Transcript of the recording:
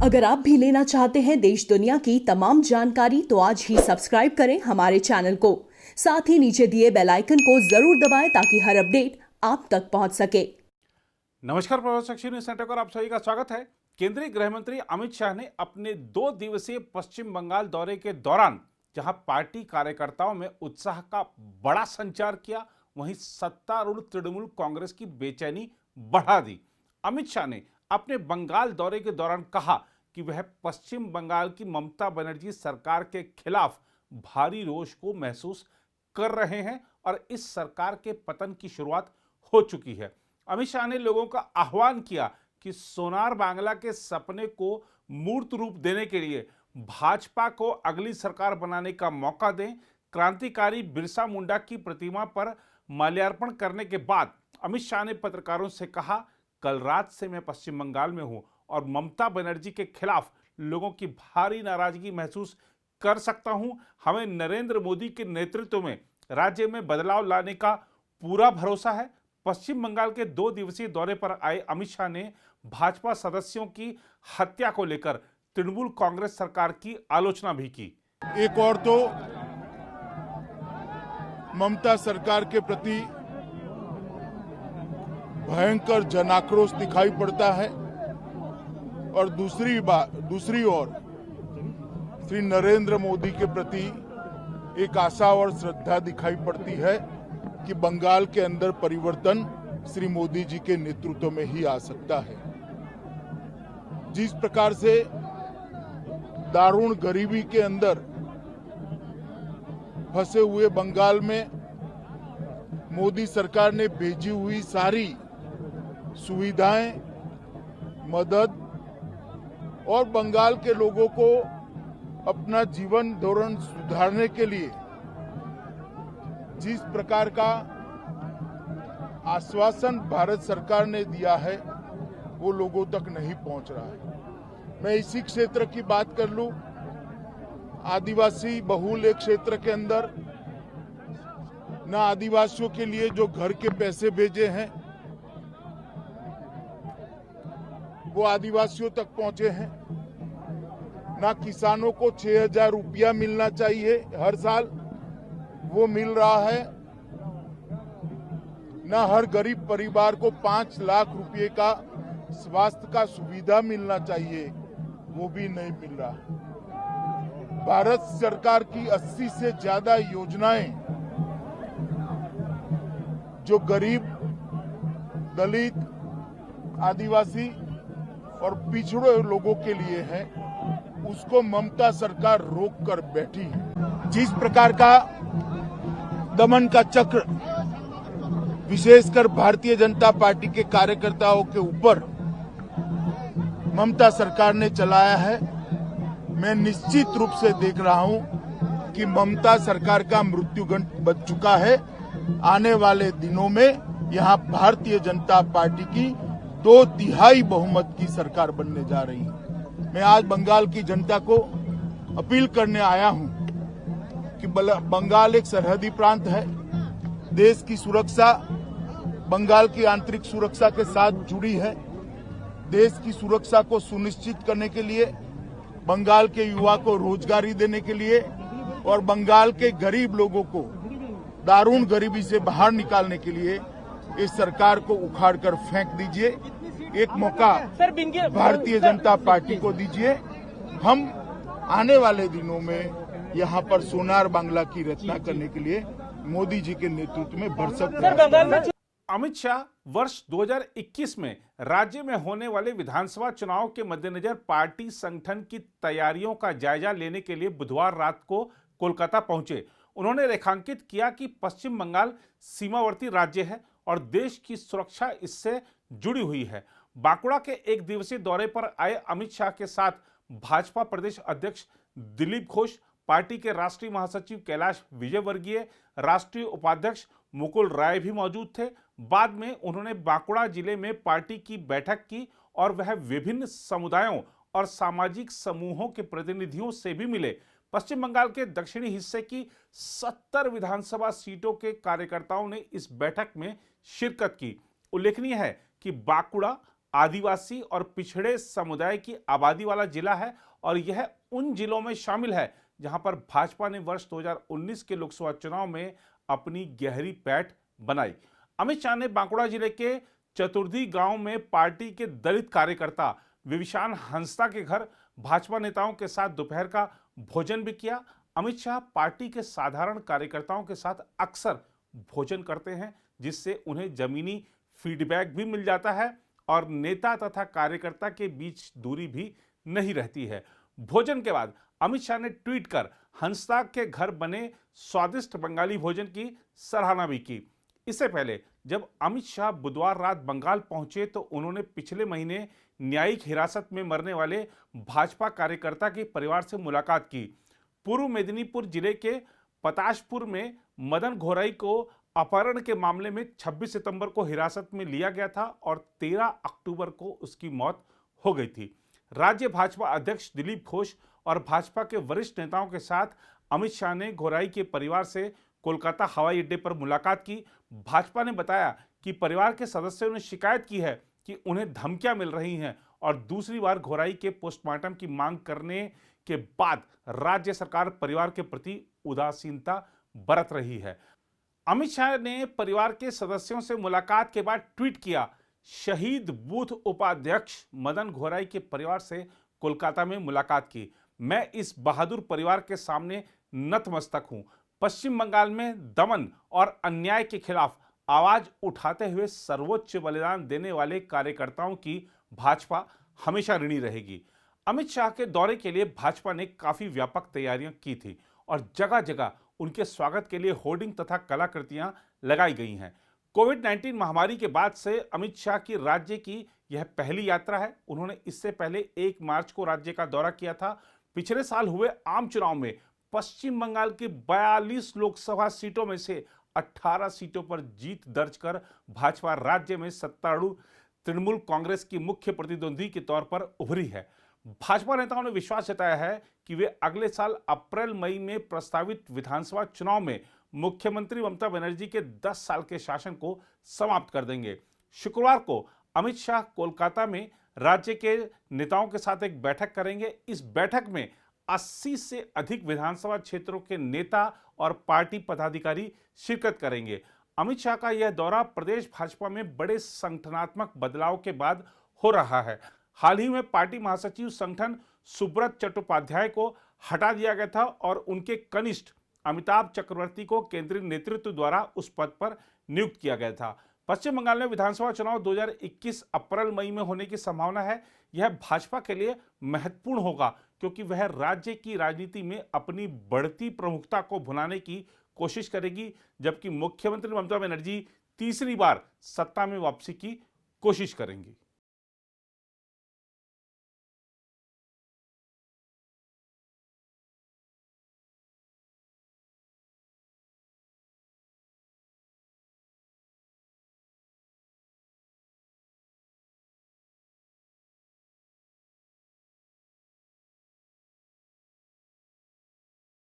अगर आप भी लेना चाहते हैं देश दुनिया की तमाम जानकारी तो आज ही सब्सक्राइब करें हमारे चैनल को। साथ ही नीचे दिए बेल आइकन को जरूर दबाएं ताकि हर अपडेट आप तक पहुंच सके। नमस्कार, प्रभात न्यूज सेंटर पर आप सभी का स्वागत है। केंद्रीय गृह मंत्री अमित शाह ने अपने 2 दिवसीय पश्चिम बंगाल दौरे के दौरान जहां पार्टी कार्यकर्ताओं में उत्साह का बड़ा संचार किया, वहीं सत्तारूढ़ तृणमूल कांग्रेस की बेचैनी बढ़ा दी। अमित शाह ने अपने बंगाल दौरे के दौरान कहा कि वह पश्चिम बंगाल की ममता बनर्जी सरकार के खिलाफ भारी रोष को महसूस कर रहे हैं और इस सरकार के पतन की शुरुआत हो चुकी है। अमित शाह ने लोगों का आह्वान किया कि सोनार बांग्ला के सपने को मूर्त रूप देने के लिए भाजपा को अगली सरकार बनाने का मौका दें। क्रांतिकारी बिरसा मुंडा की प्रतिमा पर माल्यार्पण करने के बाद अमित शाह ने पत्रकारों से कहा, कल रात से मैं पश्चिम बंगाल में हूं और ममता बनर्जी के खिलाफ लोगों की भारी नाराजगी महसूस कर सकता हूं। हमें नरेंद्र मोदी के नेतृत्व में राज्य में बदलाव लाने का पूरा भरोसा है। पश्चिम बंगाल के 2 दिवसीय दौरे पर आए अमित शाह ने भाजपा सदस्यों की हत्या को लेकर तृणमूल कांग्रेस सरकार की आलोचना भी की। एक और तो ममता सरकार के प्रति भयंकर जनाक्रोश दिखाई पड़ता है और दूसरी ओर श्री नरेंद्र मोदी के प्रति एक आशा और श्रद्धा दिखाई पड़ती है कि बंगाल के अंदर परिवर्तन श्री मोदी जी के नेतृत्व में ही आ सकता है। जिस प्रकार से दारुण गरीबी के अंदर फंसे हुए बंगाल में मोदी सरकार ने भेजी हुई सारी सुविधाएं, मदद और बंगाल के लोगों को अपना जीवन धोरण सुधारने के लिए जिस प्रकार का आश्वासन भारत सरकार ने दिया है वो लोगों तक नहीं पहुंच रहा है। मैं इसी क्षेत्र की बात कर लूं, आदिवासी बहुल एक क्षेत्र के अंदर न आदिवासियों के लिए जो घर के पैसे भेजे हैं वो आदिवासियों तक पहुंचे हैं, ना किसानों को 6,000 रुपया मिलना चाहिए हर साल वो मिल रहा है, ना हर गरीब परिवार को 5 लाख रुपए का स्वास्थ्य का सुविधा मिलना चाहिए वो भी नहीं मिल रहा। भारत सरकार की 80 से ज्यादा योजनाएं जो गरीब, दलित, आदिवासी और पिछड़े लोगों के लिए है उसको ममता सरकार रोक कर बैठी है। जिस प्रकार का दमन का चक्र विशेषकर भारतीय जनता पार्टी के कार्यकर्ताओं के ऊपर ममता सरकार ने चलाया है, मैं निश्चित रूप से देख रहा हूं कि ममता सरकार का मृत्युगंड बच चुका है। आने वाले दिनों में यहां भारतीय जनता पार्टी की 2/3 बहुमत की सरकार बनने जा रही है। मैं आज बंगाल की जनता को अपील करने आया हूं कि बंगाल एक सरहदी प्रांत है। देश की सुरक्षा बंगाल की आंतरिक सुरक्षा के साथ जुड़ी है। देश की सुरक्षा को सुनिश्चित करने के लिए, बंगाल के युवा को रोजगारी देने के लिए और बंगाल के गरीब लोगों को दारुण गरीबी से बाहर निकालने के लिए इस सरकार को उखाड़ कर फेंक दीजिए। एक मौका भारतीय जनता पार्टी को दीजिए। हम आने वाले दिनों में यहाँ पर सोनार बांग्ला की रचना करने के लिए मोदी जी के नेतृत्व में भरसक। अमित शाह वर्ष 2021 में राज्य में होने वाले विधानसभा चुनाव के मद्देनजर पार्टी संगठन की तैयारियों का जायजा लेने के लिए बुधवार रात को कोलकाता पहुंचे। उन्होंने रेखांकित किया कि पश्चिम बंगाल सीमावर्ती राज्य है और देश की सुरक्षा इससे जुड़ी हुई है। बांकुड़ा के 1 दिवसीय दौरे पर आए अमित शाह के साथ भाजपा प्रदेश अध्यक्ष दिलीप घोष, पार्टी के राष्ट्रीय महासचिव कैलाश विजयवर्गीय, राष्ट्रीय उपाध्यक्ष मुकुल राय भी मौजूद थे। बाद में उन्होंने बांकुड़ा जिले में पार्टी की बैठक की और वह विभिन्न समुदायों और सामाजिक समूहों के प्रतिनिधियों से भी मिले। पश्चिम बंगाल के दक्षिणी हिस्से की 70 विधानसभा सीटों के कार्यकर्ताओं ने इस बैठक में शिरकत की। उल्लेखनीय है कि बांकुड़ा, आदिवासी और पिछड़े समुदाय की आबादी वाला जिला है और यह उन जिलों में शामिल है जहां पर भाजपा ने वर्ष 2019 के लोकसभा चुनाव में अपनी गहरी पैठ बनाई। अमित शाह ने बांकुड़ा जिले के चतुर्थी गांव में पार्टी के दलित कार्यकर्ता विविशान हंसदा के घर भाजपा नेताओं के साथ दोपहर का भोजन भी किया। अमित शाह पार्टी के साधारण कार्यकर्ताओं के साथ अक्सर भोजन करते हैं, जिससे उन्हें जमीनी फीडबैक भी मिल जाता है और नेता तथा कार्यकर्ता के बीच दूरी भी नहीं रहती है। भोजन के बाद अमित शाह ने ट्वीट कर हंसदा के घर बने स्वादिष्ट बंगाली भोजन की सराहना भी की। इससे पहले जब अमित शाह बुधवार रात बंगाल पहुंचे तो उन्होंने पिछले महीने न्यायिक हिरासत में मरने वाले भाजपा कार्यकर्ता के परिवार से मुलाकात की। पूर्व मेदिनीपुर जिले के पताशपुर में मदन घोराई को अपहरण के मामले में 26 सितंबर को हिरासत में लिया गया था और 13 अक्टूबर को उसकी मौत हो गई थी। राज्य भाजपा अध्यक्ष दिलीप घोष और भाजपा के वरिष्ठ नेताओं के साथ अमित शाह ने घोराई के परिवार से कोलकाता हवाई अड्डे पर मुलाकात की। भाजपा ने बताया कि परिवार के सदस्यों ने शिकायत की है कि उन्हें धमकियां मिल रही हैं और दूसरी बार घोराई के पोस्टमार्टम की मांग करने के बाद राज्य सरकार परिवार के प्रति उदासीनता बरत रही है। अमित शाह ने परिवार के सदस्यों से मुलाकात के बाद ट्वीट किया, शहीद बूथ उपाध्यक्ष मदन घोराई के परिवार से कोलकाता में मुलाकात की। मैं इस बहादुर परिवार के सामने नतमस्तक हूं। पश्चिम बंगाल में दमन और अन्याय के खिलाफ आवाज उठाते हुए सर्वोच्च बलिदान देने वाले कार्यकर्ताओं की भाजपा हमेशा ऋणी रहेगी। अमित शाह के दौरे के लिए भाजपा ने काफी व्यापक तैयारियां की थी और जगह जगह उनके स्वागत के लिए होर्डिंग तथा कलाकृतियां लगाई गई हैं। कोविड-19 महामारी के बाद से अमित शाह की राज्य की यह पहली यात्रा है। उन्होंने इससे पहले 1 मार्च को राज्य का दौरा किया था। पिछले साल हुए आम चुनाव में पश्चिम बंगाल की 42 लोकसभा सीटों में से 18 सीटों पर जीत दर्ज कर भाजपा राज्य में सत्तारूढ़ तृणमूल कांग्रेस की मुख्य प्रतिद्वंदी के तौर पर उभरी है। भाजपा नेताओं ने विश्वास जताया है कि वे अगले साल अप्रैल मई में प्रस्तावित विधानसभा चुनाव में मुख्यमंत्री ममता बनर्जी के 10 साल के शासन को समाप्त कर देंगे। शुक्रवार को अमित शाह कोलकाता में राज्य के नेताओं के साथ एक बैठक करेंगे। इस बैठक में 80 से अधिक विधानसभा क्षेत्रों के नेता और पार्टी पदाधिकारी शिरकत करेंगे। अमित शाह का यह दौरा प्रदेश भाजपा में बड़े संगठनात्मक बदलाव के बाद हो रहा है। हाल ही में पार्टी महासचिव संगठन सुब्रत चट्टोपाध्याय को हटा दिया गया था और उनके कनिष्ठ अमिताभ चक्रवर्ती को केंद्रीय नेतृत्व द्वारा उस पद पर नियुक्त किया गया था। पश्चिम बंगाल में विधानसभा चुनाव 2021 अप्रैल मई में होने की संभावना है। यह भाजपा के लिए महत्वपूर्ण होगा क्योंकि वह राज्य की राजनीति में अपनी बढ़ती प्रमुखता को भुनाने की कोशिश करेगी, जबकि मुख्यमंत्री ममता बनर्जी तीसरी बार सत्ता में वापसी की कोशिश करेंगी।